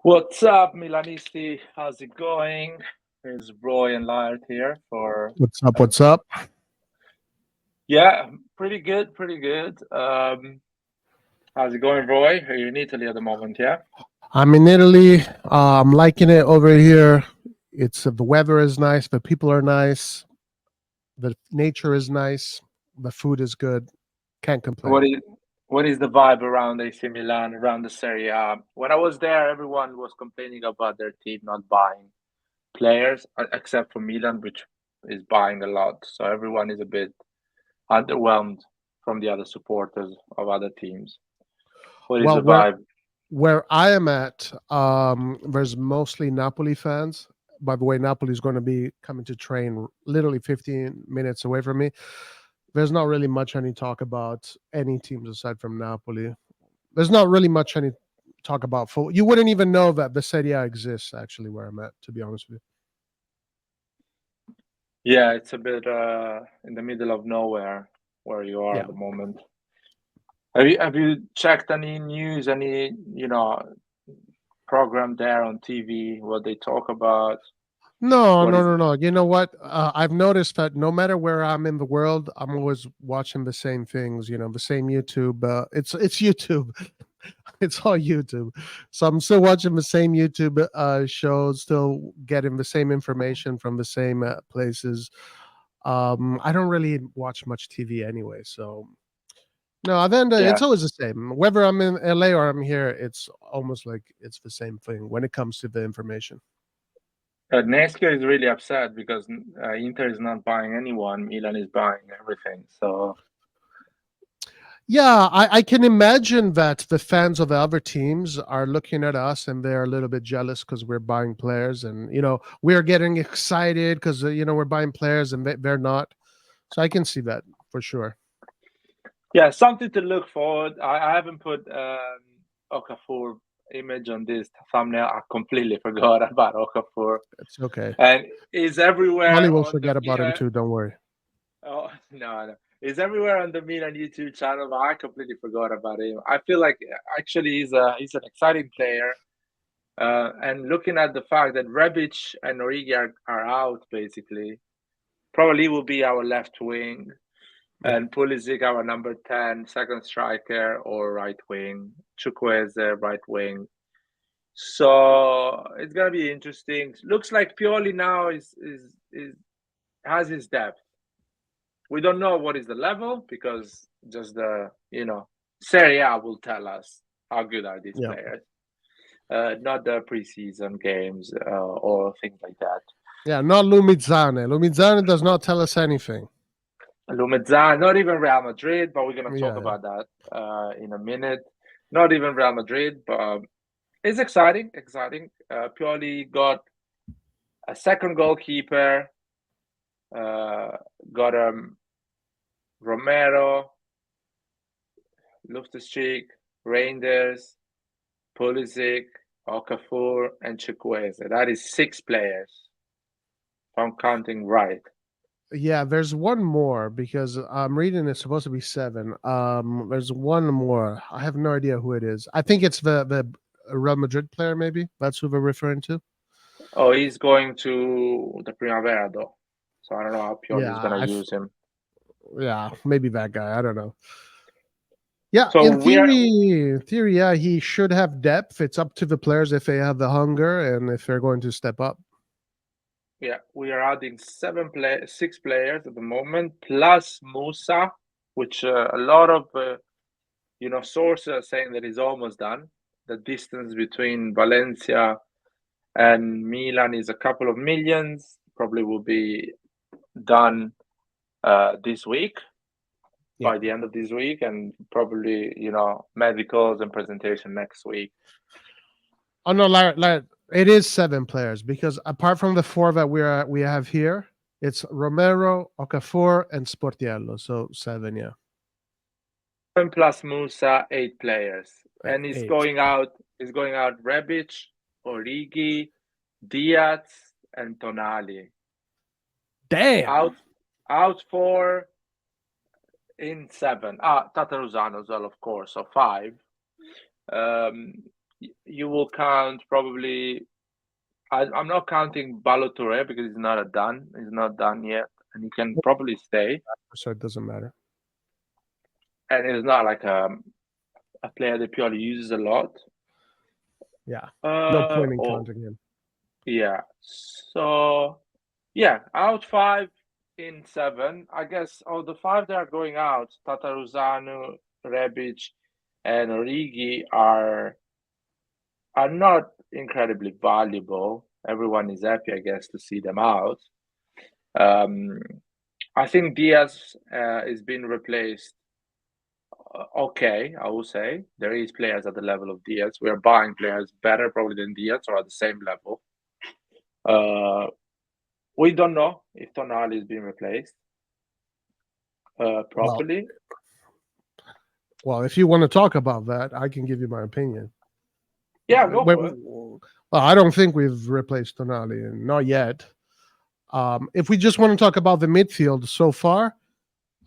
What's up, Milanisti? How's it going? It's Roy and Laird here for... What's up, what's up? Yeah, pretty good, pretty good. How's it going, Roy? Are you in Italy at the moment, yeah? I'm in Italy. I'm liking it over here. It's the weather is nice, the people are nice, the nature is nice, the food is good. Can't complain. What is the vibe around AC Milan, around the Serie A? When I was there, everyone was complaining about their team not buying players, except for Milan, which is buying a lot. So everyone is a bit underwhelmed from the other supporters of other teams. What is the vibe? Where I am at, there's mostly Napoli fans. By the way, Napoli is going to be coming to train literally 15 minutes away from me. There's not really much any talk about any teams aside from Napoli. There's not really much any talk about football. You wouldn't even know that the Serie A exists, actually, where I'm at, to be honest with you. Yeah, it's a bit in the middle of nowhere where you are at the moment. Have you checked any news, any program there on TV, what they talk about? No. You know what? I've noticed that no matter where I'm in the world, I'm always watching the same things, the same YouTube. It's YouTube. It's all YouTube. So I'm still watching the same YouTube shows, still getting the same information from the same places. I don't really watch much TV anyway, so no, then it's always the same. Whether I'm in LA or I'm here, it's almost like it's the same thing when it comes to the information. Nesca is really upset because Inter is not buying anyone. Milan is buying everything. So, yeah, I can imagine that the fans of the other teams are looking at us and they're a little bit jealous because we're buying players, and we're getting excited because we're buying players and they're not. So I can see that for sure. Yeah, something to look forward. I haven't put Okafor image on this thumbnail. I completely forgot about Okafor. It's okay. And he's everywhere. Molly will forget about him too. Don't worry. Oh no. He's everywhere on the Milan YouTube channel, but I completely forgot about him. I feel like actually he's an exciting player. And looking at the fact that Rebic and Origi are out, basically, probably will be our left wing. And Pulisic, our number 10, second striker or right wing. Chukwueze, right wing. So it's gonna be interesting. Looks like Pioli now has his depth. We don't know what is the level because just the Serie A will tell us how good are these players. Not the preseason games or things like that. Yeah, not Lumizzane. Lumizzane does not tell us anything. Lumizzane, not even Real Madrid, but we're going to talk about that in a minute. Not even Real Madrid, but it's exciting. Pioli got a second goalkeeper, got Romero, Loftus-Cheek, Reinders, Pulisic, Okafor, and Chukwueze. That is 6 players, if I'm counting right. Yeah, there's one more because I'm reading it's supposed to be 7. There's one more. I have no idea who it is. I think it's the Real Madrid player, maybe. That's who they're referring to. Oh, he's going to the Primavera, though. So I don't know how Pioli is going to use him. Yeah, maybe that guy. I don't know. Yeah, so in theory, yeah, he should have depth. It's up to the players if they have the hunger and if they're going to step up. Yeah, we are adding 6 players at the moment, plus Musa, which a lot of sources are saying that he's almost done. The distance between Valencia and Milan is a couple of millions. Probably will be done this week, by the end of this week, and probably medicals and presentation next week. Oh no, it is 7 players because apart from the 4 that we have here, it's Romero, Okafor, and Sportiello. So 7, yeah. 7 plus Musa, 8 players, and it's 8. going out. It's going out Rebic, Origi, Diaz, and Tonali. Damn. Out 4, in 7. Tataruzano as well, of course. So 5. You will count probably. I'm not counting Balotore because he's not done. He's not done yet, and he can probably stay. So it doesn't matter. And it's not like a player that Pioli uses a lot. Yeah. No point in counting him. Yeah. So yeah, out 5 in 7. I guess the 5 that are going out, Tataruzano, Rebic, and Origi are not incredibly valuable. Everyone is happy, I guess, to see them out. I think Diaz is being replaced. Okay, I will say there is players at the level of Diaz. We are buying players better probably than Diaz or at the same level. We don't know if Tonali is being replaced properly. Well, if you want to talk about that, I can give you my opinion. Yeah, go for it. Well, I don't think we've replaced Tonali, not yet. If we just want to talk about the midfield so far,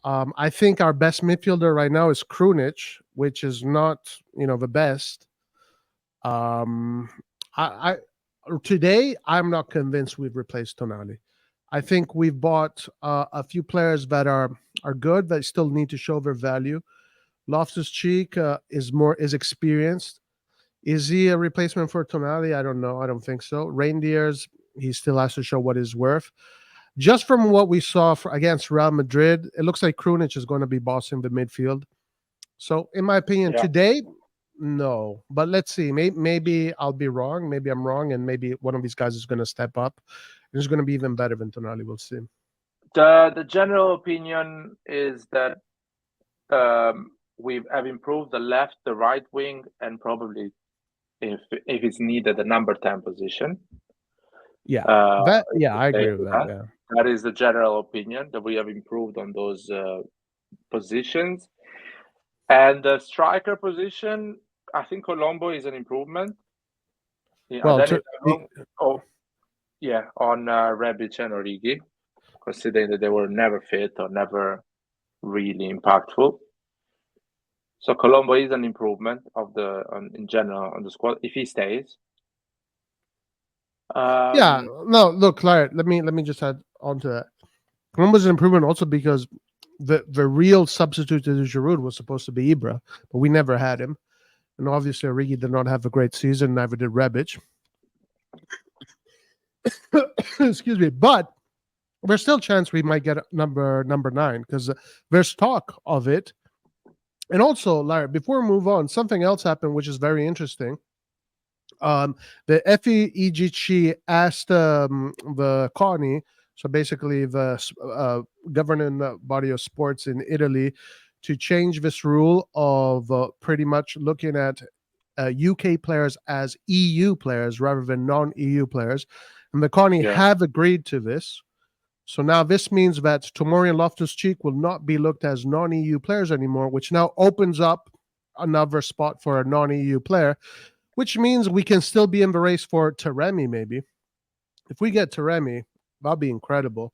I think our best midfielder right now is Krunic, which is not, the best. Today I'm not convinced we've replaced Tonali. I think we've bought a few players that are good that still need to show their value. Loftus-Cheek is experienced. Is he a replacement for Tonali? I don't know. I don't think so. Reindeers, he still has to show what he's worth. Just from what we saw against Real Madrid, it looks like Krunic is going to be bossing the midfield. So, in my opinion, today, no. But let's see. Maybe I'll be wrong. Maybe I'm wrong, and maybe one of these guys is going to step up. It's going to be even better than Tonali. We'll see. The general opinion is that we have improved the left, the right wing, and probably, if it's needed, the number 10 position. Yeah, I agree with that. Yeah. That is the general opinion, that we have improved on those positions. And the striker position, I think Colombo is an improvement. On Rebic and Origi, considering that they were never fit or never really impactful. So Colombo is an improvement in general on the squad if he stays. Look, Larry, let me just add on to that. Colombo's an improvement also because the real substitute to Giroud was supposed to be Ibra, but we never had him. And obviously Origi did not have a great season, neither did Rebic. Excuse me, but there's still a chance we might get number 9 because there's talk of it. And also, Larry, before we move on, something else happened which is very interesting. The FEGC asked the CONI, so basically the governing body of sports in Italy, to change this rule of pretty much looking at UK players as EU players rather than non-EU players. And the CONI have agreed to this. So now this means that Tomori and Loftus-Cheek will not be looked as non-EU players anymore, which now opens up another spot for a non-EU player, which means we can still be in the race for Taremi, maybe. If we get Taremi, that'll be incredible.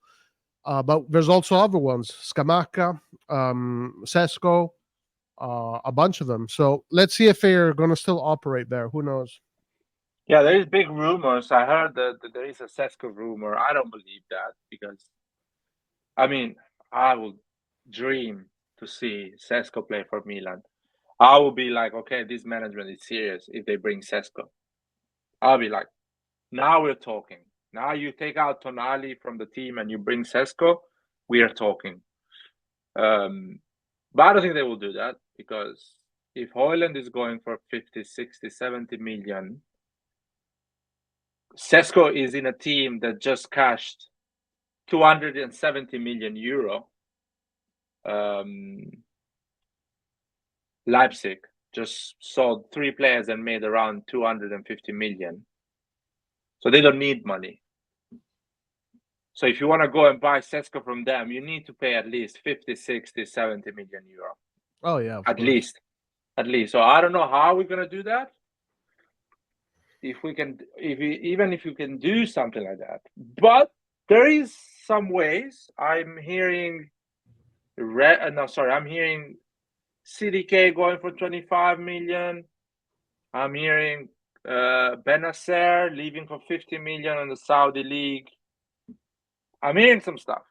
But there's also other ones, Scamacca, Sesko, a bunch of them. So let's see if they're going to still operate there. Who knows? Yeah, there is big rumors. I heard that there is a Sesko rumor. I don't believe that because, I would dream to see Sesko play for Milan. I will be like, okay, this management is serious if they bring Sesko. I'll be like, now we're talking. Now you take out Tonali from the team and you bring Sesko, we are talking. But I don't think they will do that because if Højlund is going for 50, 60, 70 million, Sesko is in a team that just cashed 270 million euro. Leipzig just sold 3 players and made around 250 million. So they don't need money. So if you want to go and buy Sesko from them, you need to pay at least 50, 60, 70 million euro. Oh yeah, at least. So I don't know how we're gonna do that. If we can, even if you can do something like that, but there is some ways. I'm hearing CDK going for 25 million. I'm hearing Benacer leaving for 50 million in the Saudi league. I'm hearing some stuff.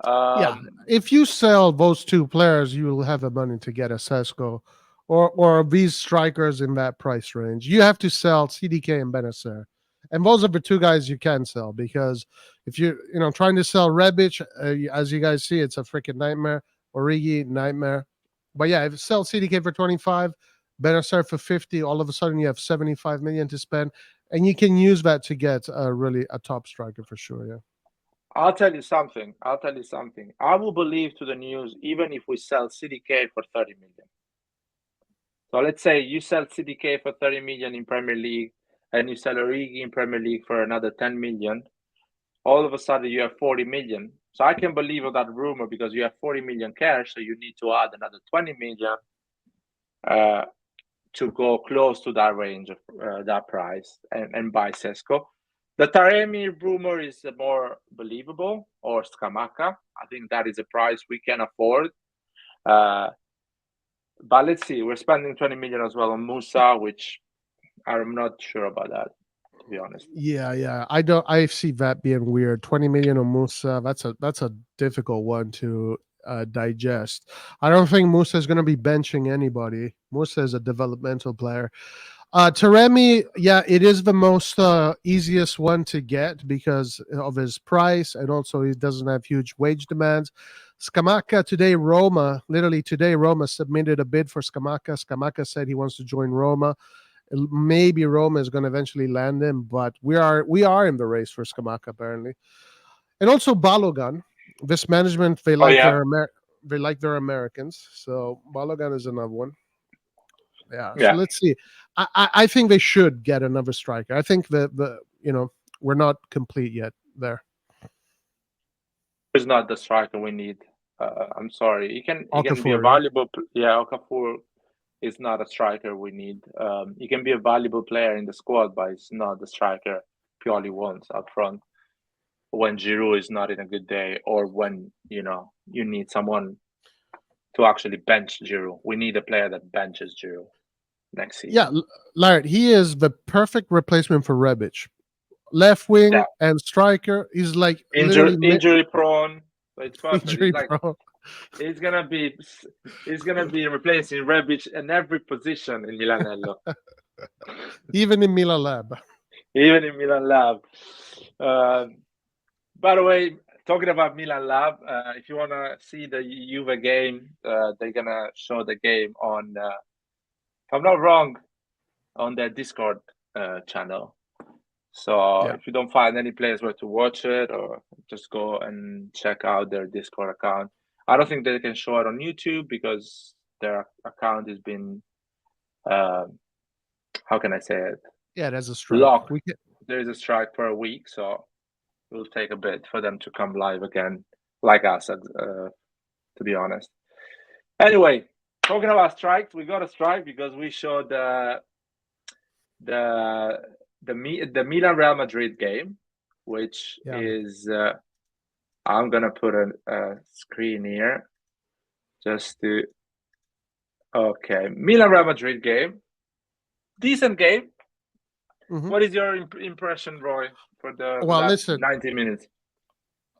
Yeah, if you sell those two players, you will have the money to get a Sesko or these strikers in that price range. You have to sell CDK and Benacer. And those are the two guys you can sell, because if you're trying to sell Rebic, as you guys see, it's a freaking nightmare. Origi, nightmare. But yeah, if you sell CDK for 25, Benacer for 50, all of a sudden you have 75 million to spend, and you can use that to get a top striker for sure. Yeah. I'll tell you something. I will believe to the news even if we sell CDK for 30 million. So let's say you sell CDK for 30 million in Premier League and you sell Origi in Premier League for another 10 million. All of a sudden you have 40 million. So I can believe of that rumor because you have 40 million cash, so you need to add another 20 million to go close to that range of that price and buy Sesko. The Taremi rumor is more believable, or Scamacca. I think that is a price we can afford. But let's see, we're spending 20 million as well on Musa, which I'm not sure about that, to be honest. Yeah. I see that being weird. 20 million on Musa, that's a difficult one to digest. I don't think Musa is going to be benching anybody. Musa is a developmental player. Taremi, yeah, it is the most easiest one to get because of his price, and also he doesn't have huge wage demands. Scamacca literally today, Roma submitted a bid for Scamacca. Scamacca said he wants to join Roma. Maybe Roma is going to eventually land him, but we are in the race for Scamacca apparently. And also Balogun. This management, they like their Americans, so Balogun is another one. Yeah. So let's see. I think they should get another striker. I think we're not complete yet there. He's not the striker we need. I'm sorry. He can be a Okafor, valuable. Yeah, Okafor is not a striker we need. He can be a valuable player in the squad, but it's not the striker purely wants up front. When Giroud is not in a good day, or when you need someone to actually bench Giroud. We need a player that benches Giroud next season. Yeah, Laird, he is the perfect replacement for Rebic. Left wing and striker. He's like injury prone. So it's perfect. Injury prone. He's gonna be replacing Rebic in every position in Milanello. Even in Milan Lab. By the way, talking about Milan Lab, if you wanna see the Juve game, they're gonna show the game on, if I'm not wrong, on their Discord channel. So if you don't find any place where to watch it, or just go and check out their Discord account. I don't think they can show it on YouTube because their account has been, how can I say it? Yeah, there's a strike. Locked. There is a strike for a week, so it will take a bit for them to come live again, like us, to be honest. Anyway, talking about strikes, we got a strike because we showed the Milan Real Madrid game, which is I'm gonna put a screen here just to Milan Real Madrid game, decent game. Mm-hmm. What is your impression, Roy, for the last 90 minutes?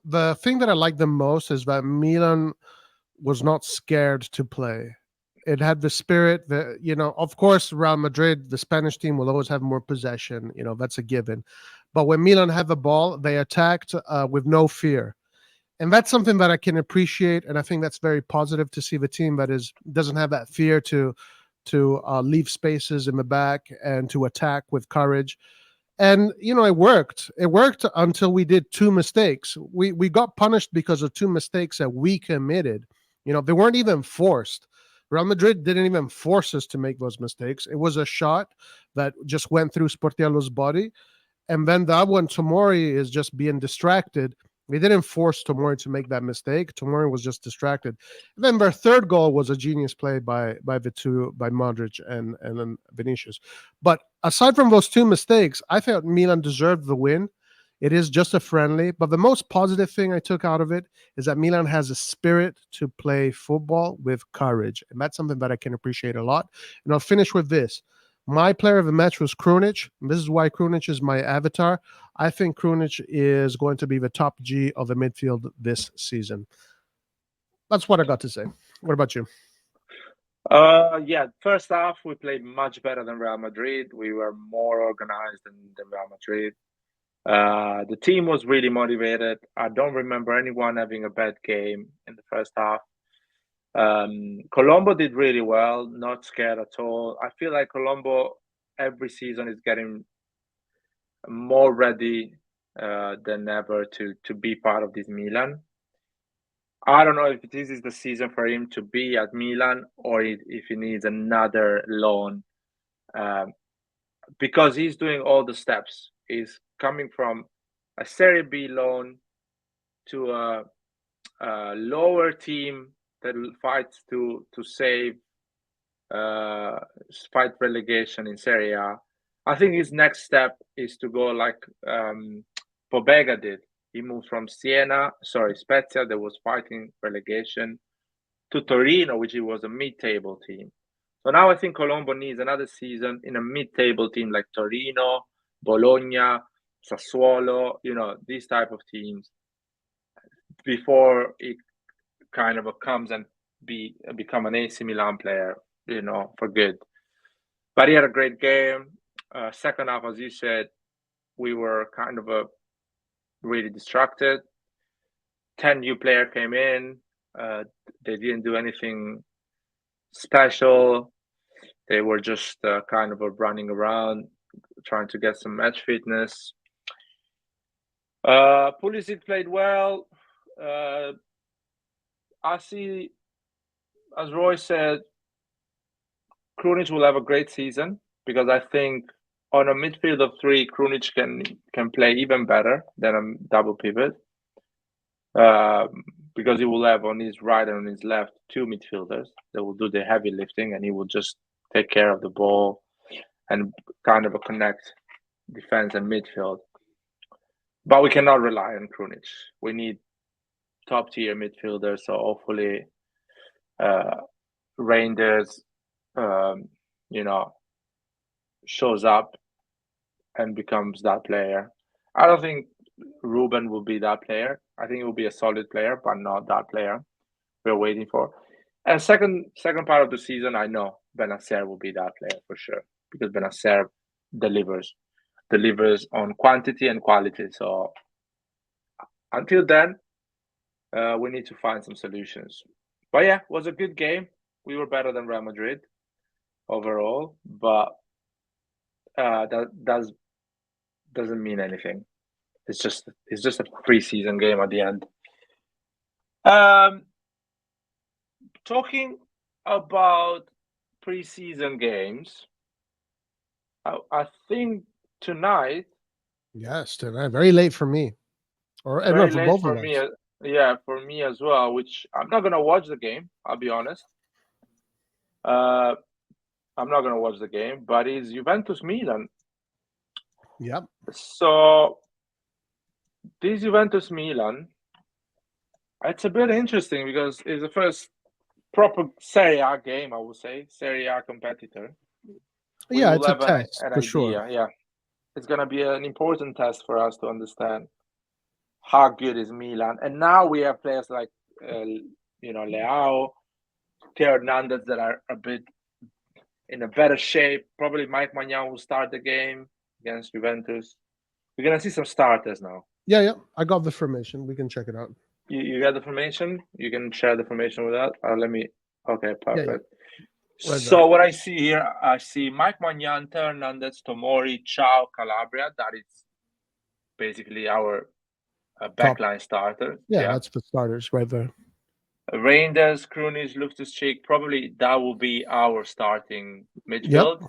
The thing that I like the most is that Milan was not scared to play. It had the spirit that, of course, Real Madrid, the Spanish team, will always have more possession. That's a given. But when Milan had the ball, they attacked with no fear. And that's something that I can appreciate. And I think that's very positive to see the team that doesn't have that fear to leave spaces in the back and to attack with courage. And it worked. It worked until we did two mistakes. We got punished because of two mistakes that we committed. They weren't even forced. Real Madrid didn't even force us to make those mistakes. It was a shot that just went through Sportiello's body, and then that one, Tomori is just being distracted. We didn't force Tomori to make that mistake. Tomori was just distracted. And then their third goal was a genius play by Modric and then Vinicius. But aside from those two mistakes, I felt Milan deserved the win. It is just a friendly, but the most positive thing I took out of it is that Milan has a spirit to play football with courage, and that's something that I can appreciate a lot. And I'll finish with this. My player of the match was Krunic. This is why Krunic is my avatar. I think Krunic is going to be the top G of the midfield this season. That's what I got to say. What about you? Yeah, first half we played much better than Real Madrid. We were more organized than Real Madrid. The team was really motivated. I don't remember anyone having a bad game in the first half. Colombo did really well, not scared at all. I feel like Colombo every season is getting more ready than ever to be part of this Milan. I don't know if this is the season for him to be at Milan or if he needs another loan, because he's doing all the steps. He's coming from a Serie B loan to a lower team that fights to save, fight relegation in Serie A. I think his next step is to go like Pobega did. He moved from Spezia, that was fighting relegation, to Torino, which was a mid-table team. So now I think Colombo needs another season in a mid-table team like Torino, Bologna, Sassuolo, these type of teams, before it kind of comes and become an AC Milan player, for good. But he had a great game. Second half, as you said, we were kind of really distracted. 10 new players came in. They didn't do anything special. They were just kind of running around, trying to get some match fitness. Pulisic played well. I see, as Roy said, Krunic will have a great season, because I think on a midfield of three, Krunic can play even better than a double pivot, because he will have on his right and on his left two midfielders that will do the heavy lifting, and he will just take care of the ball and kind of connect defense and midfield. But we cannot rely on Krunic. We need top tier midfielders. So hopefully, Reinders, shows up and becomes that player. I don't think Ruben will be that player. I think he will be a solid player, but not that player we're waiting for. And second part of the season, I know Benacer will be that player for sure, because Benacer delivers on quantity and quality. So until then, we need to find some solutions. But yeah, it was a good game. We were better than Real Madrid overall, but that doesn't mean anything. It's just a preseason game at the end. Talking about preseason games, I think tonight. Yes, tonight. Very late for me, or very for late both for of me. us. Yeah, for me as well. Which I'm not gonna watch the game. I'll be honest. I'm not gonna watch the game, but it's Juventus Milan. Yep. So this Juventus Milan, it's a bit interesting because it's the first proper Serie A game, I would say, Serie A competitor. Yeah, it's a test for sure. Yeah, it's gonna be an important test for us to understand how good is Milan. And now we have players like Leao, Theo Hernandez that are a bit in a better shape. Probably Mike Maignan will start the game against Juventus. We're gonna see some starters now. Yeah. I got the formation. We can check it out. You got the formation? You can share the formation with us. Let me. Okay, perfect. So what I see here, I see Mike Maignan, Hernandez, Tomori, Chao, Calabria. That is basically our backline starter. Yeah, that's the starters right there. Reinders, Krunic, Loftus-Cheek. Probably that will be our starting midfield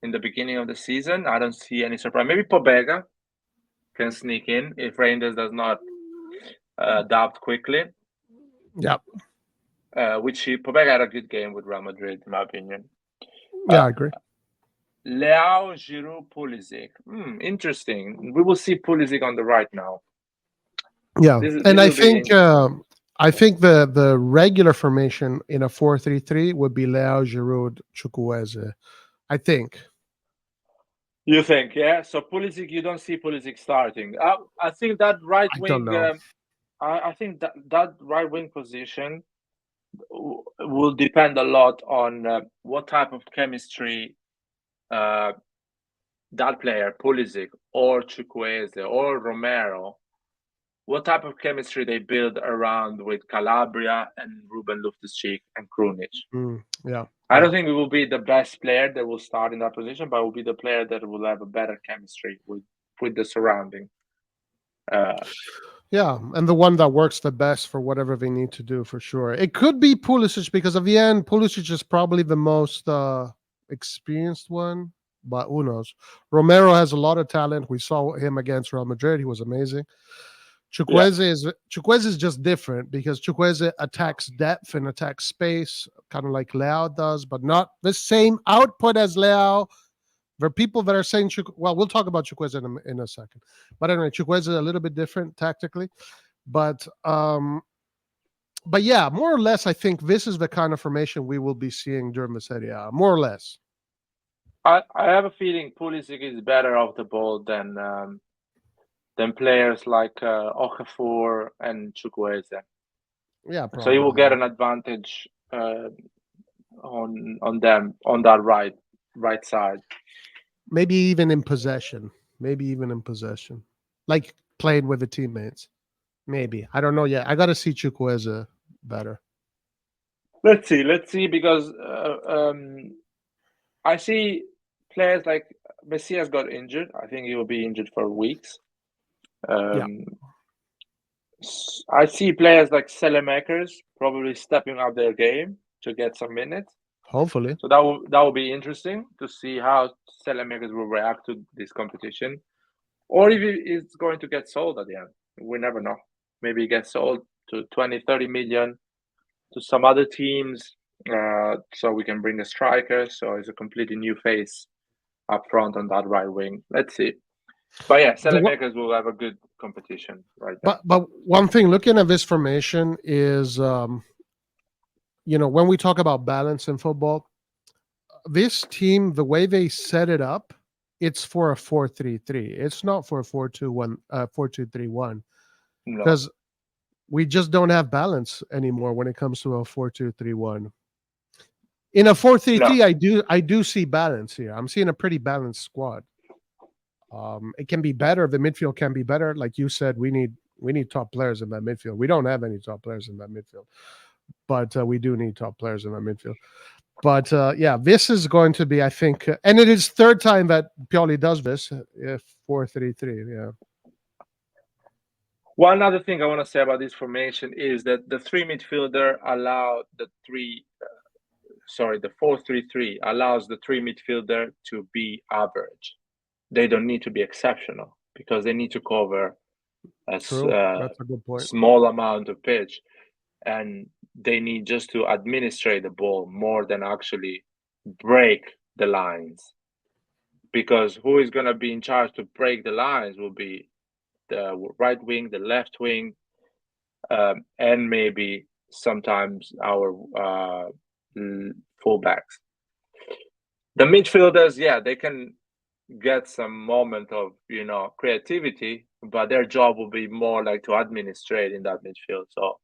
in the beginning of the season. I don't see any surprise. Maybe Pobega can sneak in if Reinders does not adapt quickly. Yep. Pobega had a good game with Real Madrid, in my opinion. Yeah, I agree. Leao, Giroud, Pulisic. Interesting. We will see Pulisic on the right now. Yeah, and I think the regular formation in a 4-3-3 would be Leao, Giroud, Chukwueze. I think. You think, yeah? So Pulisic, you don't see Pulisic starting. I think that right wing. I think that right wing position will depend a lot on what type of chemistry that player, Pulisic or Chukwueze or Romero, what type of chemistry they build around with Calabria and Ruben Loftus-Cheek and Krunic. I don't think it will be the best player that will start in that position, but it will be the player that will have a better chemistry with the surrounding. Yeah, and the one that works the best for whatever they need to do, for sure. It could be Pulisic because, at the end, Pulisic is probably the most experienced one, but who knows? Romero has a lot of talent. We saw him against Real Madrid. He was amazing. Chukwueze is just different because Chukwueze attacks depth and attacks space, kind of like Leao does, but not the same output as Leao. There are people that are saying, we'll talk about Chukwueze in a second. But anyway, Chukwueze is a little bit different tactically. But yeah, more or less, I think this is the kind of formation we will be seeing during the Serie A, more or less. I have a feeling Pulisic is better off the ball than players like Okafor and Chukwueze. Yeah, probably. So you will get an advantage on them on that right side. Maybe even in possession. Like playing with the teammates. Maybe. I don't know yet. I got to see Chukwueze better. Let's see, because I see players like Messias got injured. I think he will be injured for weeks. I see players like Selemakers probably stepping up their game to get some minutes. Hopefully. So that will be interesting to see how Selemakers will react to this competition, or if it's going to get sold at the end. We never know. Maybe it gets sold to 20-30 million to some other teams, so we can bring a striker. So it's a completely new face up front on that right wing. Let's see. But yeah, Selemakers will have a good competition right now. But one thing, looking at this formation is, when we talk about balance in football, this team, the way they set it up, it's for a 4-3-3. It's not for a 4-2-1, 4-2-3-1, because we just don't have balance anymore when it comes to a 4-2-3-1. In a 4-3-3, I do see balance here. I'm seeing a pretty balanced squad. It can be better. The midfield can be better. Like you said, we need top players in that midfield. We don't have any top players in that midfield, but we do need top players in that midfield. But yeah, this is going to be, I think, and it is third time that Pioli does this, 4-3-3. Yeah. One other thing I want to say about this formation is that the three midfielder allow the 4-3-3 allows the three midfielder to be average. They don't need to be exceptional because they need to cover That's a good point. Small amount of pitch, and they need just to administrate the ball more than actually break the lines. Because who is going to be in charge to break the lines will be the right wing, the left wing, and maybe sometimes our fullbacks. The midfielders, they can get some moment of creativity, but their job will be more like to administrate in that midfield, so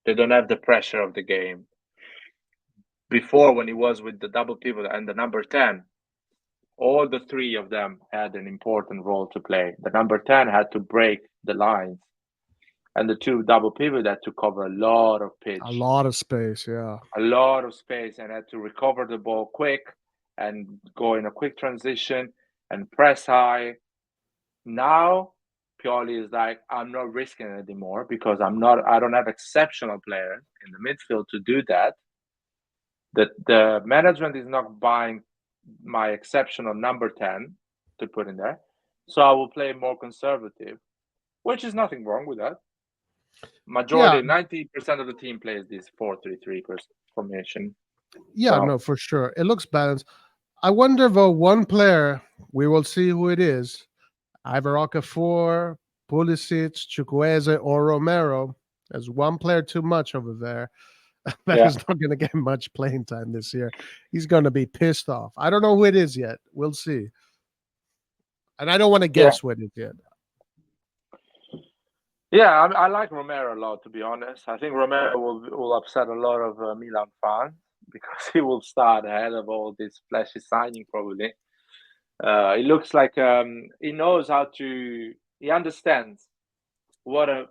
they don't have the pressure of the game. Before, when he was with the double pivot and the number 10, all the three of them had an important role to play. The number 10 had to break the lines, and the two double pivot had to cover a lot of pitch, A lot of space, yeah. a lot of space, and had to recover the ball quick and go in a quick transition and press high. Now Pioli is like, I'm not risking it anymore because I don't have exceptional players in the midfield to do that. The management is not buying my exceptional number 10 to put in there. So I will play more conservative, which is nothing wrong with that. Majority, Yeah. 90% of the team plays this 4-3-3 formation. Yeah, So, no, for sure. It looks balanced. I wonder though, one player, we will see who it is. Either Okafor, Pulisic, Chukwueze, or Romero. There's one player too much over there that yeah. is not going to get much playing time this year. He's going to be pissed off. I don't know who it is yet. We'll see. And I don't want to guess who it is yet. Yeah, I like Romero a lot, to be honest. I think Romero will upset a lot of Milan fans because he will start ahead of all this flashy signing, probably. It looks like he knows how to. He understands what a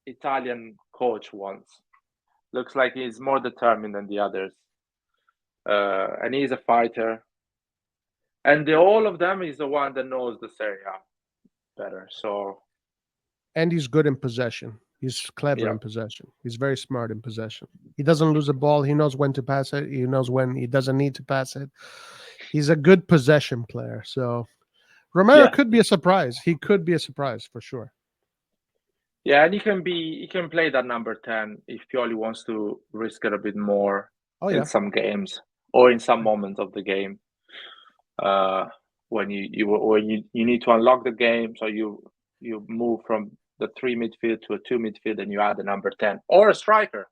Italian coach wants. Looks like he's more determined than the others, and he's a fighter. And all of them is the one that knows the Serie A better. So, and he's good in possession. He's clever in possession. He's very smart in possession. He doesn't lose the ball. He knows when to pass it. He knows when he doesn't need to pass it. He's a good possession player. So Romero could be a surprise. He could be a surprise for sure. Yeah, and he can play that number 10 if Pioli wants to risk it a bit more in some games or in some moments of the game. When you need to unlock the game, so you move from the 3 midfield to a 2 midfield, and you add the number 10 or a striker.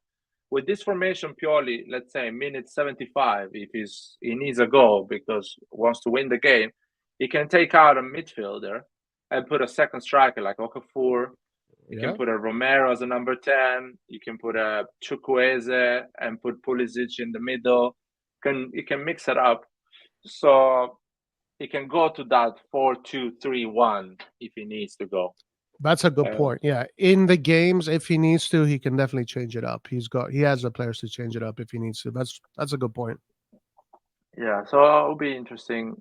With this formation, Pioli, let's say minute 75, if he needs a goal because he wants to win the game, he can take out a midfielder and put a second striker like Okafor. You can put a Romero as a number 10. You can put a Chukwueze and put Pulisic in the middle. You can mix it up. So he can go to that 4-2-3-1 if he needs to go. That's a good point. Yeah, in the games, if he needs to, he can definitely change it up. He has the players to change it up if he needs to. That's a good point. Yeah, so it'll be interesting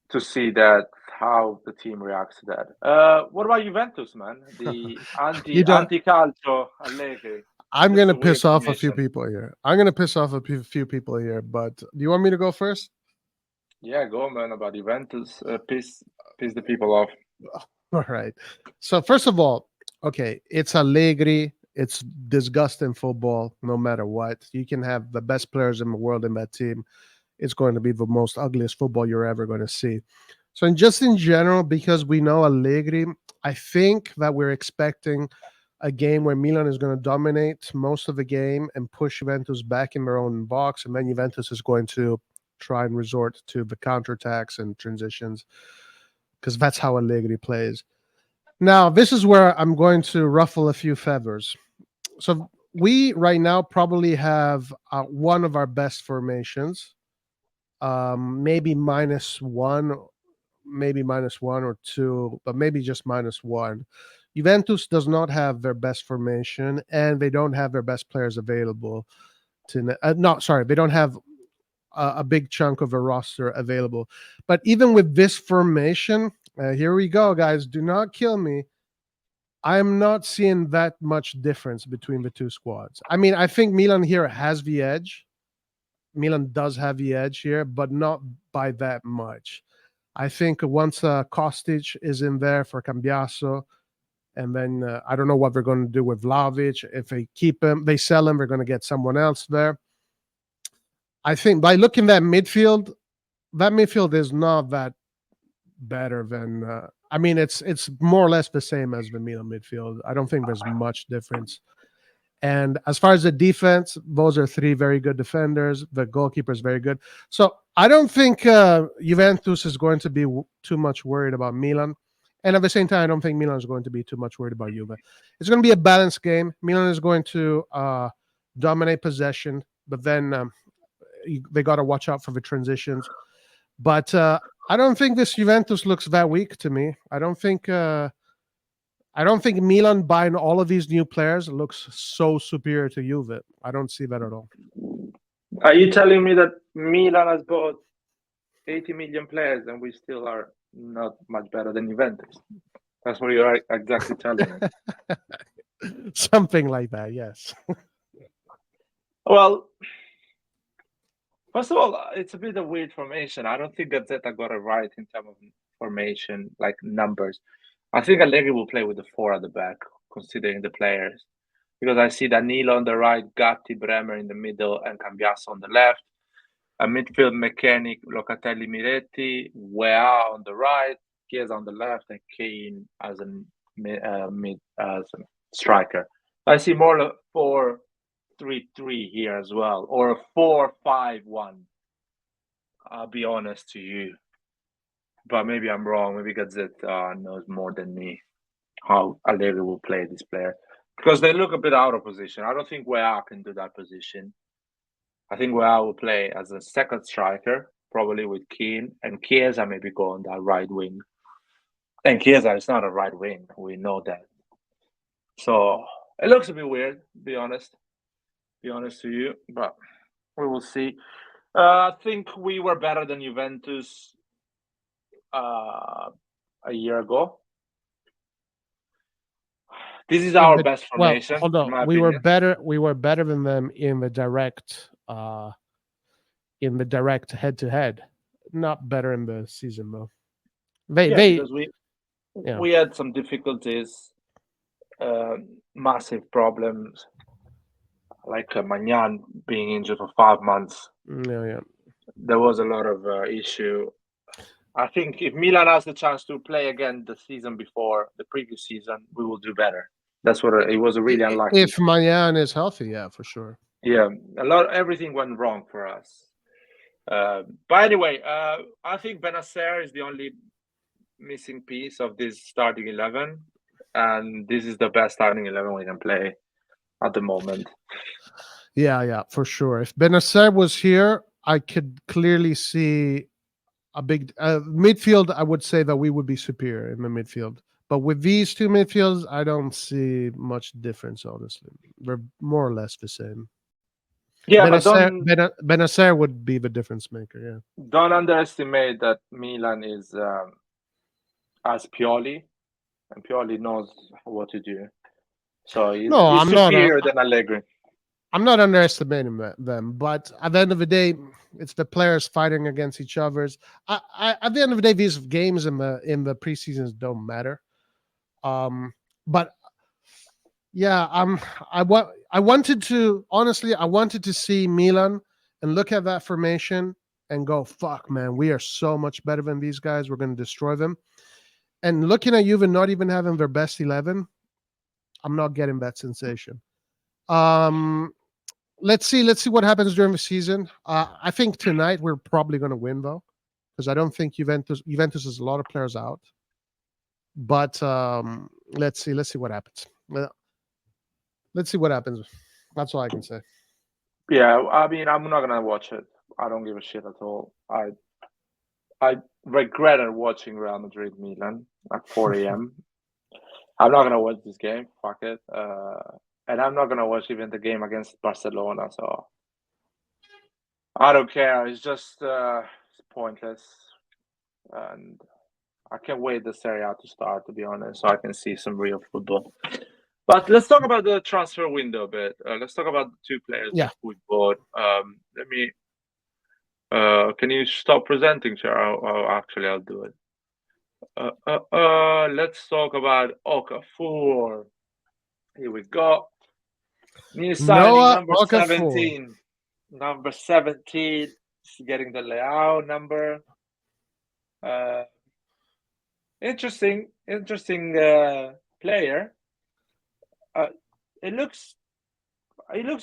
to see that how the team reacts to that. What about Juventus, man? The anti-calcio Allegri. I'm going to piss off a few people here. But do you want me to go first? Yeah, go, man, about Juventus. Piss the people off. All right. So first of all, okay, it's Allegri. It's disgusting football, no matter what. You can have the best players in the world in that team. It's going to be the most ugliest football you're ever going to see. So just in general, because we know Allegri, I think that we're expecting a game where Milan is going to dominate most of the game and push Juventus back in their own box, and then Juventus is going to try and resort to the counterattacks and transitions, because that's how Allegri plays. Now, this is where I'm going to ruffle a few feathers. So we right now probably have one of our best formations, maybe -1, maybe -1 or 2, but maybe just -1. Juventus does not have their best formation, and they don't have their best players available. They don't have a big chunk of a roster available. But even with this formation, here we go, guys. Do not kill me. I'm not seeing that much difference between the two squads. I mean, I think Milan here has the edge. Milan does have the edge here, but not by that much. I think once Kostic is in there for Cambiaso, and then I don't know what they're going to do with Vlahovic. If they keep him, they sell him, they're going to get someone else there. I think by looking at midfield, that midfield is not that better than. I mean, it's more or less the same as the Milan midfield. I don't think there's much difference. And as far as the defense, those are 3 very good defenders. The goalkeeper is very good. So I don't think Juventus is going to be too much worried about Milan. And at the same time, I don't think Milan is going to be too much worried about Juve. It's going to be a balanced game. Milan is going to dominate possession, but then they got to watch out for the transitions. But I don't think this Juventus looks that weak to me. I don't think I don't think Milan buying all of these new players looks so superior to Juve. I don't see that at all. Are you telling me that Milan has bought 80 million players and we still are not much better than Juventus? That's what you're exactly telling me. Something like that, yes. Well, first of all, it's a bit of weird formation. I don't think Gazzetta got it right in terms of formation, like numbers. I think Allegri will play with the 4 at the back, considering the players. Because I see Danilo on the right, Gatti, Bremer in the middle, and Cambiasso on the left. A midfield mechanic, Locatelli, Miretti, Weah on the right, Chiesa on the left, and Kane as a striker. I see more of 4-3-3 here as well, or a 4-5-1. I'll be honest to you, but maybe I'm wrong. Maybe Gazzetta knows more than me how Allegri will play this player, because they look a bit out of position. I don't think Weah can do that position. I think Weah will play as a second striker, probably with Keane, and Chiesa maybe go on that right wing. And Chiesa is not a right wing. We know that. So it looks a bit weird, be honest. Be honest to you, but we will see. I think we were better than Juventus a year ago. This is our best formation. Well, hold on. We were better than them in the direct head-to-head. Not better in the season though. Because we had some difficulties, massive problems, like Magnan being injured for 5 months. Yeah. There was a lot of issue. I think if Milan has the chance to play again the season before, the previous season, we will do better. That's what it was really unlucky. If Magnan is healthy, yeah, for sure. Yeah, everything went wrong for us. But anyway, I think Benacer is the only missing piece of this starting 11, and this is the best starting 11 we can play at the moment. Yeah, for sure. If Benacer was here, I could clearly see a big midfield. I would say that we would be superior in the midfield, but with these two midfields, I don't see much difference. Honestly, they're more or less the same. Yeah, Benacer would be the difference maker. Yeah, don't underestimate that Milan is as Pioli, and Pioli knows what to do. So he's superior than Allegri. I'm not underestimating them, but at the end of the day, it's the players fighting against each other. At the end of the day, these games in the preseasons don't matter. But yeah, I wanted to see Milan and look at that formation and go, fuck, man, we are so much better than these guys. We're going to destroy them. And looking at Juve not even having their best 11, I'm not getting that sensation. Let's see what happens during the season. I think tonight we're probably going to win though, because I don't think Juventus has a lot of players out. But let's see what happens. Let's see what happens. That's all I can say. Yeah, I mean, I'm not gonna watch it. I don't give a shit at all. I regretted watching Real Madrid Milan at 4 a.m. I'm not gonna watch this game. Fuck it. And I'm not gonna watch even the game against Barcelona. So I don't care. It's just it's pointless, and I can't wait the Serie A to start, to be honest, so I can see some real football. But let's talk about the transfer window a bit. Let's talk about the 2 players that we bought. Let me. Can you stop presenting, Chair? Actually, I'll do it. Let's talk about Okafor. Here we go. New signing number Okafor. 17. Number 17 is getting the Leao number. Interesting player. He looks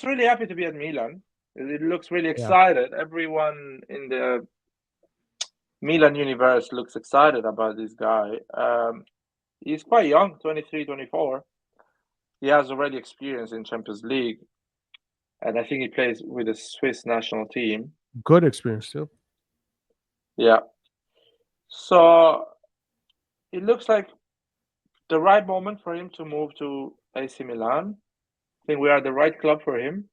really happy to be at Milan. It looks really excited. Yeah. Everyone in the Milan universe looks excited about this guy. He's quite young, 23, 24. He has already experience in Champions League, and I think he plays with the Swiss national team. Good experience too. Yeah. So it looks like the right moment for him to move to AC Milan. I think we are the right club for him.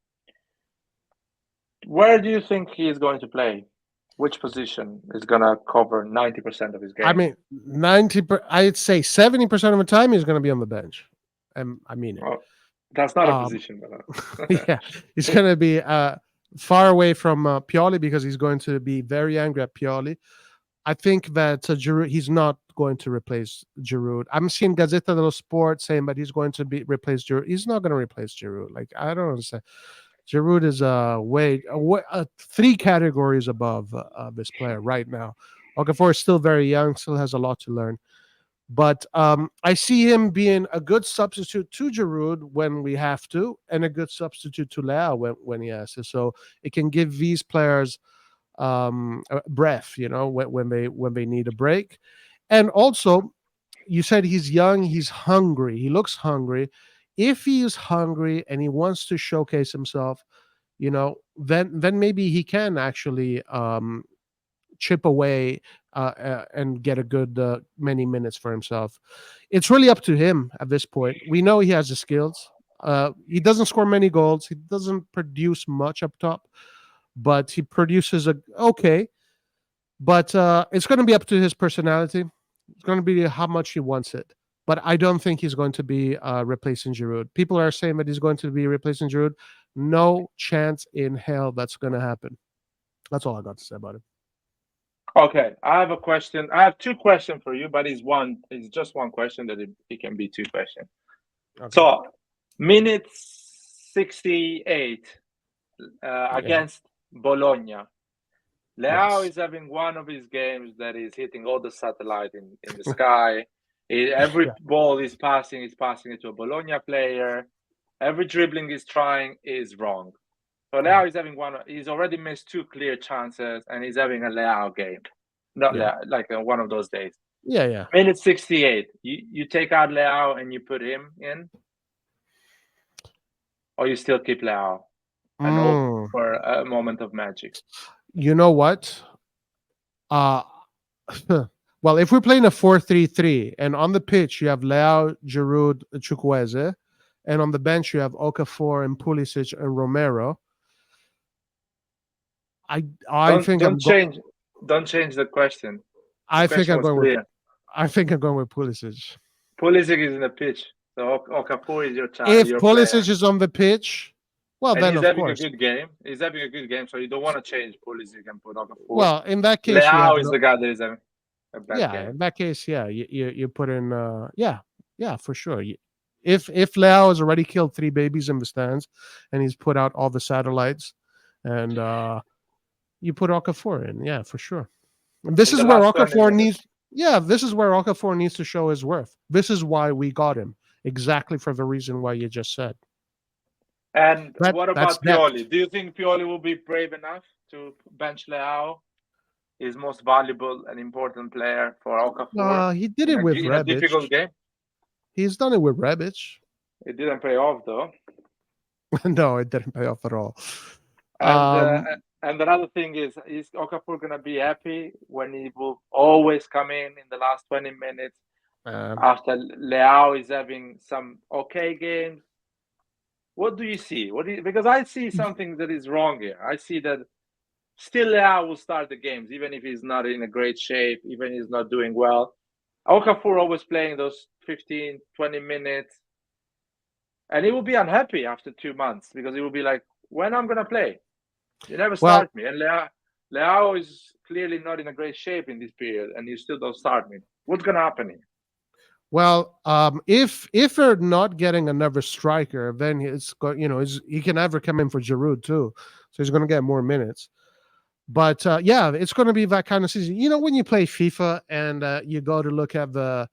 Where do you think he is going to play? Which position is gonna cover 90% of his game? I mean, I'd say 70% of the time he's going to be on the bench. And I mean it. Well, that's not a position, but Yeah, he's going to be far away from Pioli because he's going to be very angry at Pioli. I think that Giroud, he's not going to replace Giroud. I'm seeing Gazzetta dello Sport saying, but he's going to replace Giroud. He's not going to replace Giroud. Like, I don't understand. Giroud is way 3 categories above this player right now. Okafor is still very young, still has a lot to learn. But I see him being a good substitute to Giroud when we have to, and a good substitute to Leao when he has to. So it can give these players a breath, when they need a break. And also, you said he's young, he's hungry, he looks hungry. If he is hungry and he wants to showcase himself, then maybe he can actually chip away and get a good many minutes for himself. It's really up to him at this point. We know he has the skills. He doesn't score many goals. He doesn't produce much up top, but he produces okay. But it's going to be up to his personality. It's going to be how much he wants it. But I don't think he's going to be replacing Giroud. People are saying that he's going to be replacing Giroud. No chance in hell that's going to happen. That's all I got to say about it. Okay, I have a question. I have 2 questions for you, but it's just one question that it can be 2 questions. Okay. So, minute 68 against Bologna. Leao is having one of his games that is hitting all the satellite in the sky. Every ball is passing it to a Bologna player. Every dribbling he's trying is wrong. So Leao is having he's already missed 2 clear chances, and he's having a Leao game. Not like one of those days. Yeah. Minute 68, you take out Leao and you put him in? Or you still keep Leao and hope for a moment of magic? You know what? Well, if we're playing a 4-3-3 and on the pitch you have Leao, Giroud, Chukwueze, and on the bench you have Okafor and Pulisic and Romero, Don't change the question. I think I'm going with Pulisic. Pulisic is in the pitch, so Okafor is your child. If Pulisic is on the pitch, well, and then he's of having course. a good game. He's having a good game, so you don't want to change Pulisic and put Okafor. Well, in that case, Leao is the guy that is having a bad game. Yeah, in that case, you put in, for sure. If Leao has already killed 3 babies in the stands, and he's put out all the satellites, and you put Okafor in, for sure. And this is where Okafor needs. Yeah, this is where Okafor needs to show his worth. This is why we got him, exactly for the reason why you just said. And what about Pioli? Do you think Pioli will be brave enough to bench Leao, his most valuable and important player, for Okafor? He did it with Rebic. In a difficult game? He's done it with Rebic. It didn't pay off, though. No, it didn't pay off at all. And another thing is Okafor going to be happy when he will always come in the last 20 minutes after Leao is having some okay games? What do you see? Because I see something that is wrong here. I see that still Leao will start the games, even if he's not in a great shape, even if he's not doing well. Okafor always playing those 15, 20 minutes. And he will be unhappy after 2 months because he will be like, when I'm going to play? You never start me. And Leao is clearly not in a great shape in this period, and you still don't start me. What's going to happen here? Well, if they're not getting another striker, then he can ever come in for Giroud too, so he's going to get more minutes. But it's going to be that kind of season. When you play FIFA and you go to look at the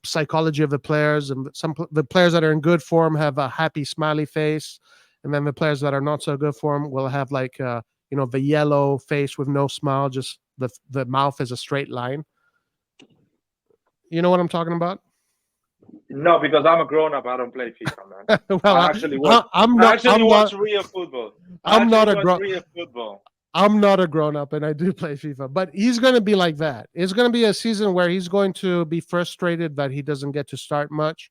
psychology of the players, and the players that are in good form have a happy smiley face, and then the players that are not so good form will have the yellow face with no smile, just the mouth is a straight line. You know what I'm talking about? No, because I'm a grown-up. I don't play FIFA, man. Well, I actually watch real football. I'm not a real football. I'm not a grown up and I do play FIFA, but he's going to be like that. It's going to be a season where he's going to be frustrated that he doesn't get to start much.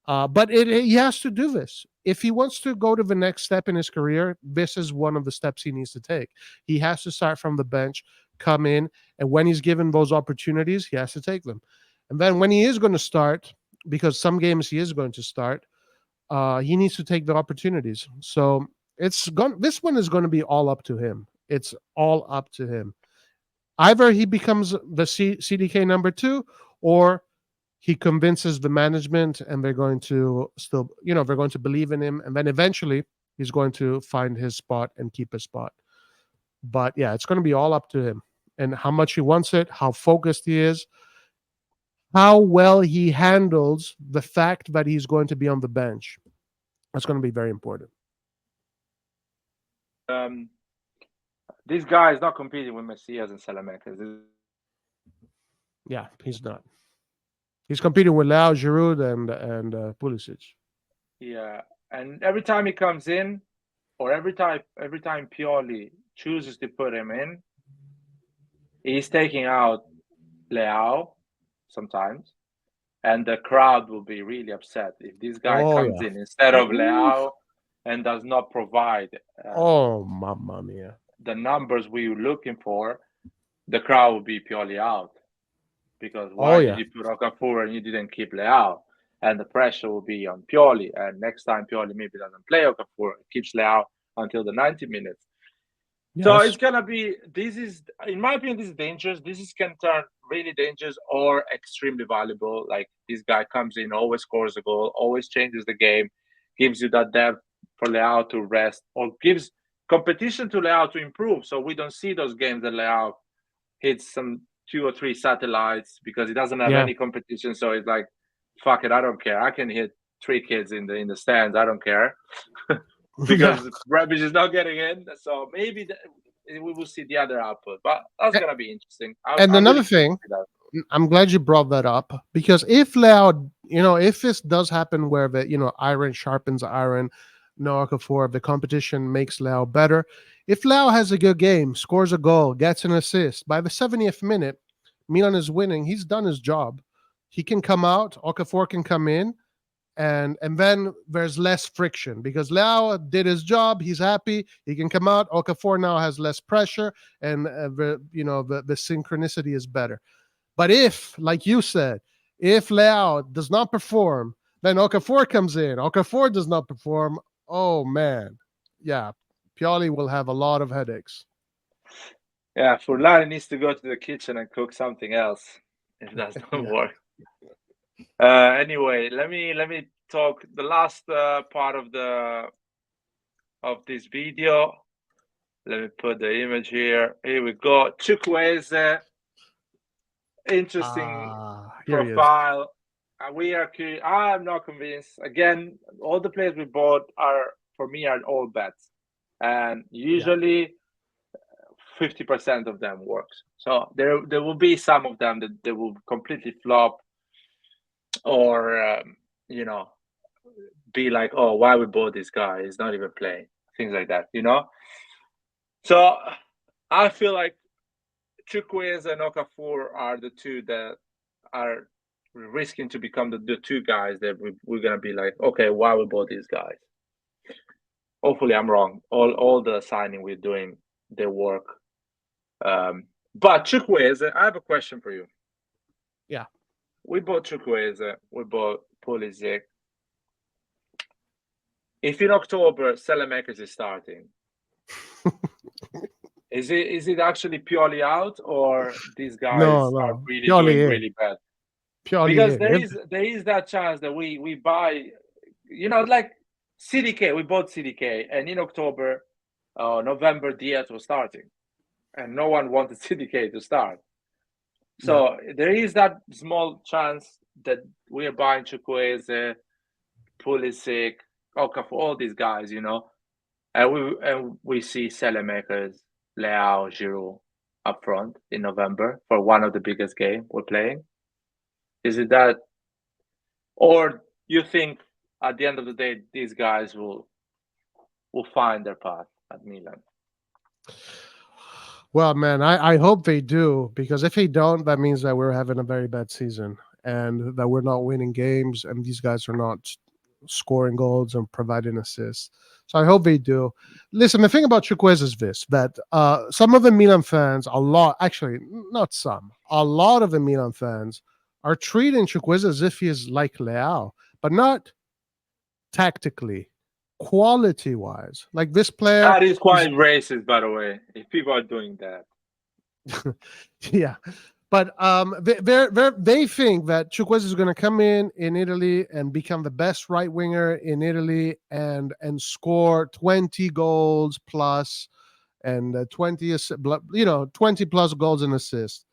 But he has to do this. If he wants to go to the next step in his career, this is one of the steps he needs to take. He has to start from the bench, come in, and when he's given those opportunities, he has to take them. And then when he is going to start, because some games he is going to start, he needs to take the opportunities. So this one is going to be all up to him. It's all up to him. Either he becomes the CDK number 2, or he convinces the management and they're going to still, they're going to believe in him. And then eventually he's going to find his spot and keep his spot. But yeah, it's going to be all up to him and how much he wants it, how focused he is, how well he handles the fact that he's going to be on the bench. That's going to be very important. This guy is not competing with Messias and Salamanca. Yeah, he's not. He's competing with Leao, Giroud, and Pulisic. Yeah, and every time he comes in, or every time Pioli chooses to put him in, he's taking out Leao sometimes, and the crowd will be really upset if this guy comes in instead of Leao and does not provide. Mamma mia! The numbers we were looking for, the crowd will be Pioli out. Because why did you put Okafor and you didn't keep Leao? And the pressure will be on Pioli. And next time Pioli maybe doesn't play Okafor, keeps Leao until the 90 minutes. Yes. So it's gonna be. This is, in my opinion, this is dangerous. Can turn really dangerous or extremely valuable. Like this guy comes in, always scores a goal, always changes the game, gives you that depth for Leao to rest, or gives competition to Leao to improve. So we don't see those games that Leao hits some 2 or 3 satellites because he doesn't have any competition. So it's like, fuck it, I don't care. I can hit 3 kids in the stands. I don't care because Rebic is not getting in. So maybe we will see the other output. But that's gonna be interesting. Another thing, I'm glad you brought that up, because if Leao, if this does happen where the iron sharpens iron, no Okafor, the competition makes Leao better. If Leao has a good game, scores a goal, gets an assist, by the 70th minute, Milan is winning. He's done his job. He can come out, Okafor can come in, and then there's less friction because Leao did his job. He's happy. He can come out. Okafor now has less pressure, and the synchronicity is better. But if, like you said, if Leao does not perform, then Okafor comes in. Okafor does not perform. Oh man, yeah. Pioli will have a lot of headaches. Yeah, Furlani needs to go to the kitchen and cook something else if that doesn't work. Anyway, let me talk the last part of this video. Let me put the image here. Here we go. Chukwueze, interesting profile. I'm not convinced. Again, all the players we bought are all bets. And usually 50% of them works. So there will be some of them that they will completely flop, or be like, oh, why we bought this guy? He's not even playing. Things like that, So I feel like Chukwueze and Okafor are the 2 that are risking to become the 2 guys that we're gonna be like, okay, why we bought these guys? Hopefully I'm wrong. All the signing we're doing, they work. But Chukwueze, I have a question for you. Yeah. We bought Chukwueze, we bought Pulisic. If in October Salamanca is starting, is it actually Pioli out, or these guys are really Pioli doing really bad? Pioli because there is that chance that we buy, like CDK. We bought CDK, and in October, November, Diaz was starting, and no one wanted CDK to start. So there is that small chance that we are buying Chukwueze, Pulisic, Okafor, all these guys, and we see Salamakers, Leao, Giroud up front in November for one of the biggest games we're playing. Is it that, or you think at the end of the day these guys will find their path at Milan? Well, man, I hope they do, because if they don't, that means that we're having a very bad season and that we're not winning games and these guys are not scoring goals and providing assists. So I hope they do. Listen, the thing about Chukwueze is this, that some of the Milan fans, actually, not some, a lot of the Milan fans are treating Chukwueze as if he is like Leao, but not tactically, quality-wise. Like this player That is quite racist, by the way, if people are doing that. Yeah, but they think that Chukwueze is going to come in Italy and become the best right winger in Italy and score 20 goals plus and 20 20 plus goals and assists.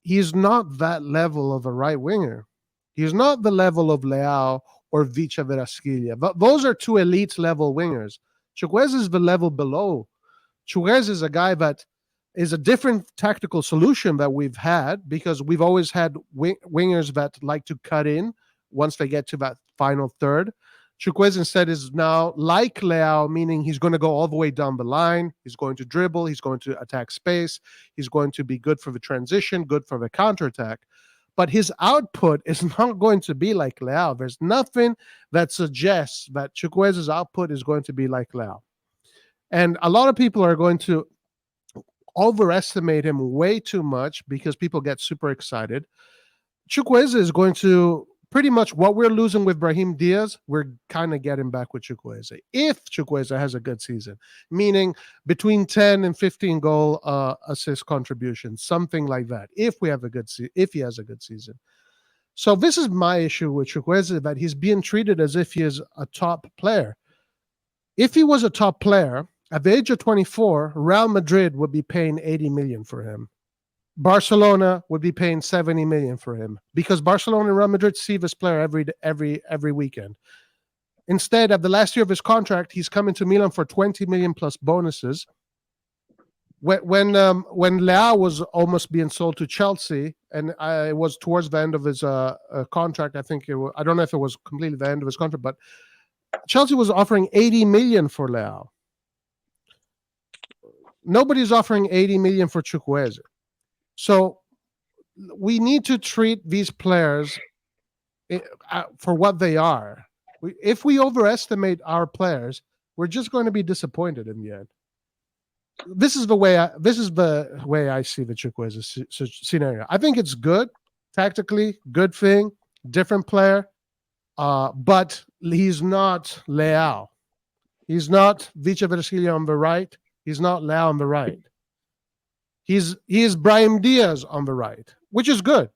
He's not that level of a right winger. He's not the level of Leao or Vicha Verasquilla. But those are two elite level wingers. Chukwueze is the level below. Chukwueze is a guy that is a different tactical solution that we've had, because we've always had wingers that like to cut in once they get to that final third. Chukwueze instead is now like Leao, meaning he's going to go all the way down the line. He's going to dribble. He's going to attack space. He's going to be good for the transition, good for the counterattack. But his output is not going to be like Leao. There's nothing that suggests that Chukwueze's output is going to be like Leao. And a lot of people are going to overestimate him way too much because people get super excited. Chukwueze is going to pretty much what we're losing with Brahim Diaz, we're kind of getting back with Chukwueze. If Chukwueze has a good season, meaning between 10 and 15 goal assist contributions, something like that. If he has a good season. So this is my issue with Chukwueze, that he's being treated as if he is a top player. If he was a top player, at the age of 24, Real Madrid would be paying 80 million for him. Barcelona would be paying 70 million for him, because Barcelona and Real Madrid see this player every weekend. Instead, at the last year of his contract, he's coming to Milan for 20 million plus bonuses. When Leao was almost being sold to Chelsea, and it was towards the end of his contract, I don't know if it was completely the end of his contract, but Chelsea was offering 80 million for Leao. Nobody's offering 80 million for Chukwueze. So we need to treat these players for what they are. If we overestimate our players, we're just going to be disappointed in the end. This is the way I see the Chukwueze scenario. I think it's good, tactically, good thing, different player, but he's not Leao. He's not Vicha Verasquilla on the right. He's not Leao on the right. He is Brahim Diaz on the right, which is good.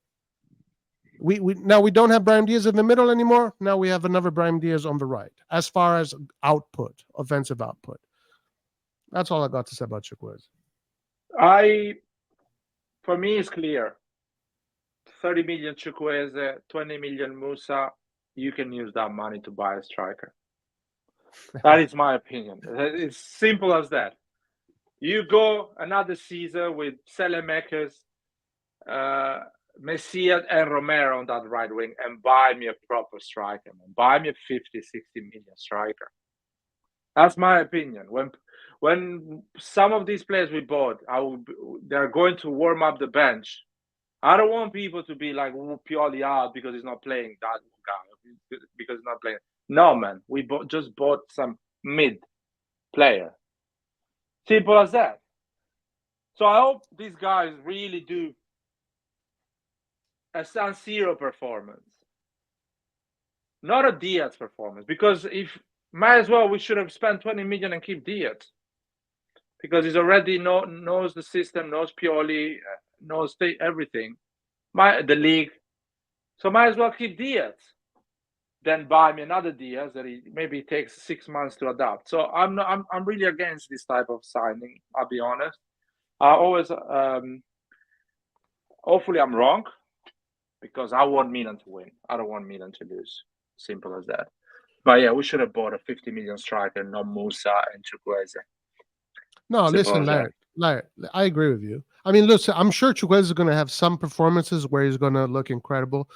We don't have Brahim Diaz in the middle anymore. Now we have another Brahim Diaz on the right, as far as output, offensive output. That's all I got to say about Chukwueze. For me, it's clear. 30 million Chukwueze, 20 million Musa. You can use that money to buy a striker. That is my opinion. It's simple as that. You go another season with Selemakers, Messias, and Romero on that right wing and buy me a proper striker. Man. Buy me a 50, 60 million striker. That's my opinion. When some of these players we bought, they're going to warm up the bench. I don't want people to be like, Pioli out because he's not playing, that guy, because he's not playing. No, man. We just bought some mid player. Simple as that. So I hope these guys really do a San Siro performance, not a Diaz performance. Because might as well we should have spent 20 million and keep Diaz, because he's already knows the system, knows Pioli, knows everything, the league. So might as well keep Diaz. Then buy me another Diaz that maybe takes 6 months to adapt. So I'm really against this type of signing. I'll be honest. I always hopefully I'm wrong, because I want Milan to win. I don't want Milan to lose. Simple as that. But yeah, we should have bought a 50 million striker, not Musa and Chukwueze. No, listen, Larry, I agree with you. I mean, listen, I'm sure Chukwueze is going to have some performances where he's going to look incredible,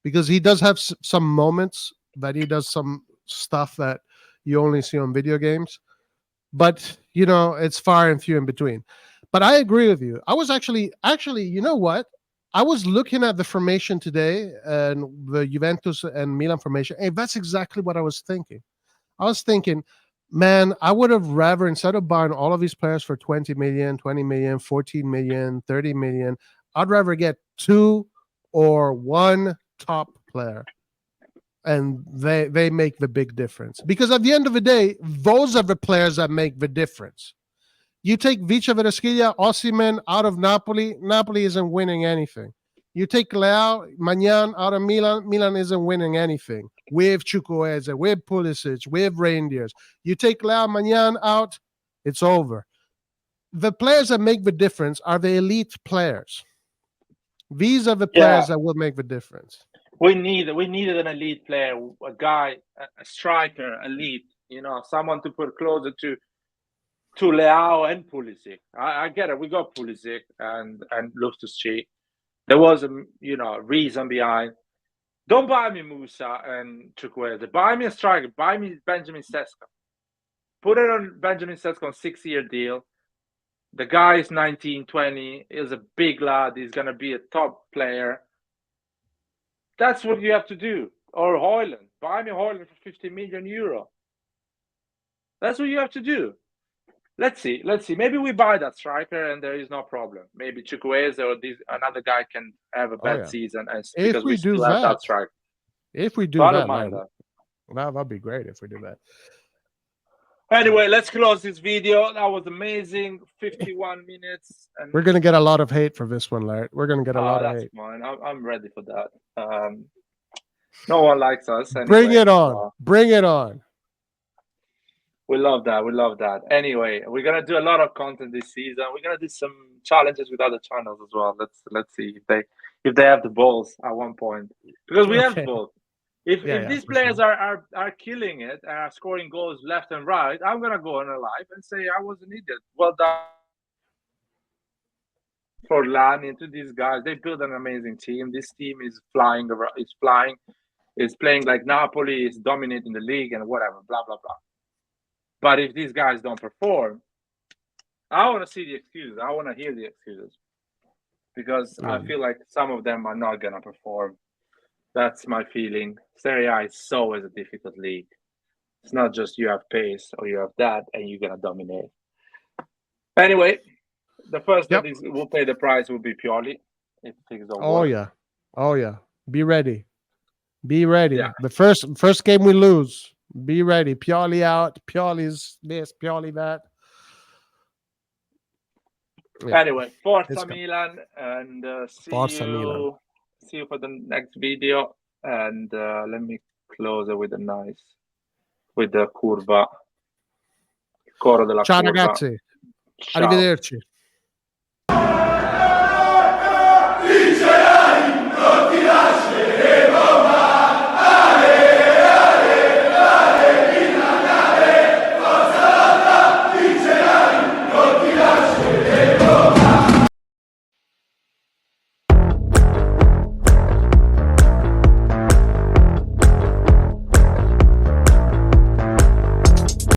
because he does have some moments that he does some stuff that you only see on video games. But, it's far and few in between. But I agree with you. I was actually, you know what? I was looking at the formation today and the Juventus and Milan formation, and that's exactly what I was thinking. I was thinking, man, I would have rather, instead of buying all of these players for 20 million, 20 million, 14 million, 30 million, I'd rather get 2 or 1 top player. And they make the big difference. Because at the end of the day, those are the players that make the difference. You take Vicha Veraskiglia, Osimhen out of Napoli, Napoli isn't winning anything. You take Leao, Magnan out of Milan, Milan isn't winning anything. With Chukwueze, with Pulisic, with Reindeers. You take Leao, Magnan out, it's over. The players that make the difference are the elite players. These are the players that will make the difference. We needed an elite player, a guy, a striker, elite, someone to put closer to Leao and Pulisic. I get it. We got Pulisic and Loftus-Cheek. There was a reason behind. Don't buy me Musa and Chukwueze. Buy me a striker. Buy me Benjamin Sesko. Put it on Benjamin Sesko on 6-year deal. The guy is 19, 20. He's a big lad. He's going to be a top player. That's what you have to do. Or Højlund. Buy me Højlund for 50 million euro. That's what you have to do. Let's see. Maybe we buy that striker and there is no problem. Maybe Chukwueze or another guy can have a bad season, and because we still have that striker. If we do that, I don't mind that. That'd be great if we do that. Anyway, let's close this video. That was amazing. 51 minutes. And we're gonna get a lot of hate for this one, Larry. We're gonna get a lot of hate. Fine. I'm ready for that. No one likes us. Anyway, bring it on. Bring it on. We love that. Anyway, we're gonna do a lot of content this season. We're gonna do some challenges with other channels as well. Let's see if they have the balls at one point, because we have the balls. If these players are killing it and are scoring goals left and right, I'm gonna go on a live and say I was an idiot. Well done for landing to these guys. They built an amazing team. This team is flying around. It's playing like Napoli. It's dominating the league and whatever. Blah blah blah. But if these guys don't perform, I want to see the excuses. I want to hear the excuses, because I feel like some of them are not gonna perform. That's my feeling. Serie A is always a difficult league. It's not just you have pace or you have that and you're gonna dominate. Anyway, the first that will pay the price will be Pioli if things don't work. Oh yeah. Be ready. Yeah. The first game we lose. Be ready. Pioli out. Pioli's this. Pioli that. Yeah. Anyway, Forza Milan, and Milan. See you for the next video. And let me close it with the curva. Coro della Ciao curva. ragazzi. Ciao. Arrivederci.